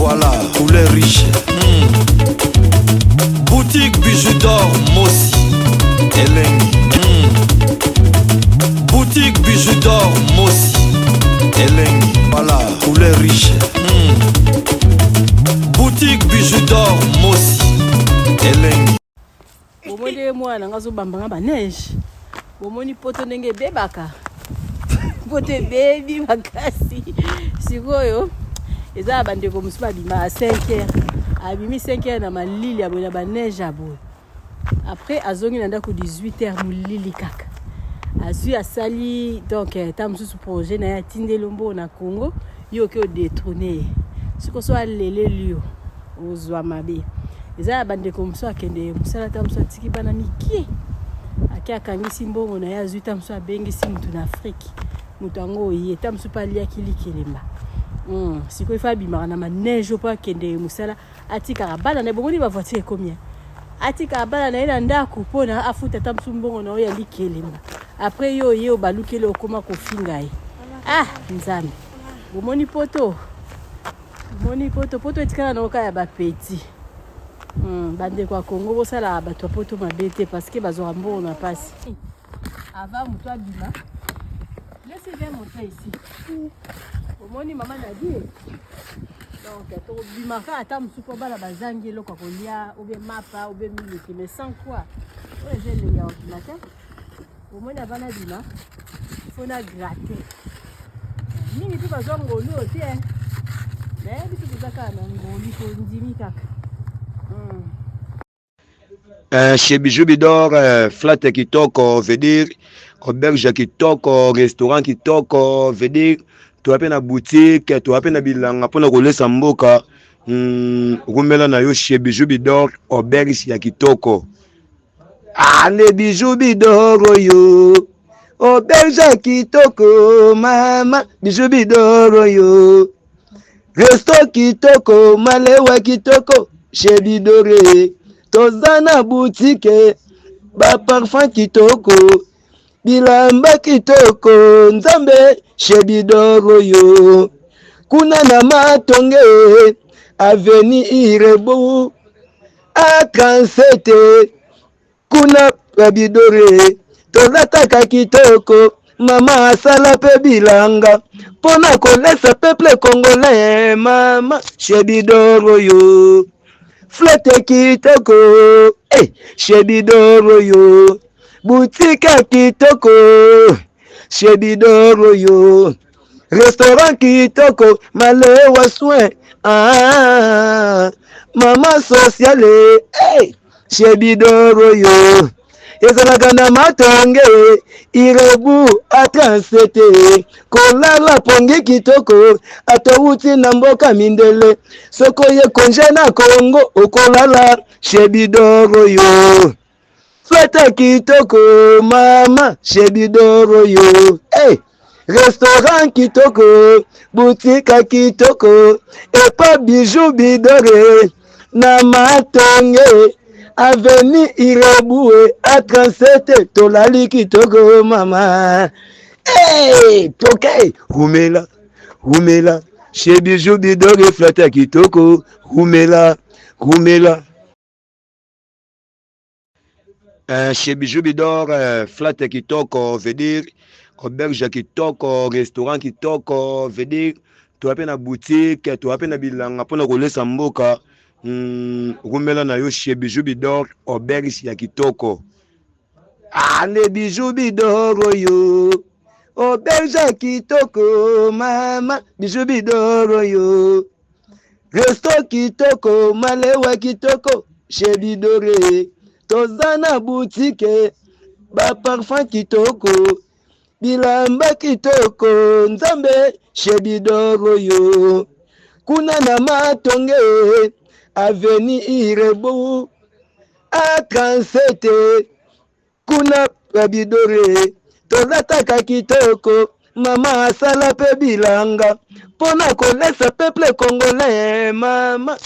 Voilà, poulet riche. Boutique bijoux d'or, Mossi, Elengi. Boutique bijoux d'or, Mossi, Elengi. Voilà, poulet riche. Boutique bijoux d'or, Mossi, Elengi. Bomode mwana ngazo bambanga ba neige. Bomoni poto ndenge bebaka. Pote baby makasi. Sikoyo eza bandeko musuba bima 5h. Abimi 5h na malili abona ba neige abo. Après azongi na ndako 18h mulili kaka. Azui asali donc tamsusu projet na ya Tindelombo na Congo yo ke détrôner. Siko so alele liyo ozwa mabe. Eza bandeko musu akende musala tamsu atiki bana miki. Aki akangisi mbongo na ya zuita musu abengisi mutu na Afrique. Mutu ango ye tamsu pali akili kelemba. Siko ifa bimaka na maneige pa kende musala atika bana na bomoni ba voiture combien. Atika bana na ina ndako pona afuta tamsu mbongo na ya likelemba. Après yo ye obalukele okoma kofinga ye. Ah nzambe. Bomoni poto. Bomoni poto etikala na oka ya ba petit. Bande kwa Congo bosala bato poto mabete parce que bazo mbongo na pasi. Avant mutu abima. Laissez-moi montrer ici. Omoni maman a dit. Donc to bimaka ata musupo bala bazangi eloko kolia obe mapa obe miliki mais sans quoi. Ouais, j'ai le ordinateur. Omoni abana bima. Faut na gratter. Mingi tu bazo ngolu oti hein. Mais bitu kuzaka na ngolu ko ndimi kaka. Chez Bijoux Bidor, flat kitoko veut dire auberge kitoko, restaurant kitoko veut dire tu as na boutique, tu as na bilanga pona kolesa mboka. Rumela na yo chez Bijoux Bidor, auberge ya kitoko. Ane Bijoux Bidor yo. Auberge kitoko mama, Bijoux Bidor yo. Resto kitoko, malewa kitoko, chez Bidore. Tozana boutique, ba parfum kitoko, bilamba kitoko, nzambe, chez Bidoro yo. Kuna na matonge, aveni Irebu, a 37, kuna Bidore. Tozataka kitoko, mama asala pe bilanga, pona kolesa peuple congolais, mama, chez Bidoro yo. Flotte kitoko, chez Bidoro yo. Boutique kitoko, chez Bidoro yo. Restaurant kitoko, malewa soin, maman sociale, chez Bidoro yo. Ezalaka na matonge, Irebu a 37, kolala pongi kitoko, atouti na mboka mindele, soko ye konje na Congo, okolala, chez Bidoro yo. Flete kitoko, mama, chez Bidoro yo. Restaurant kitoko, boutique kitoko, et pas Bijoux Bidore, na matonge, Avenue Irebue à 37 tolali kitoko mama. Toke Rumela chez Bijoux Bidor flatte kitoko Rumela chez Bijoux Bidor flatte kitoko veut dire auberge kitoko, restaurant kitoko veut dire tu as na boutique, tu as na bilanga pona kolesa mboka. Rumela na yo chez Bijoux Bidor, auberge ya kitoko. Ane Bijoux Bidor yo. Auberge kitoko, mama, Bijoux Bidor yo. Resto kitoko, malewa kitoko, chez Bidore. Tozana boutique, ba parfum kitoko, bilamba kitoko, nzambe, chez Bidor yo. Kuna na matonge, Avenue Irebu, a 37, kuna Bidore, tozataka kitoko, mama asala pe bilanga, pona kolesa peuple congolais, mama.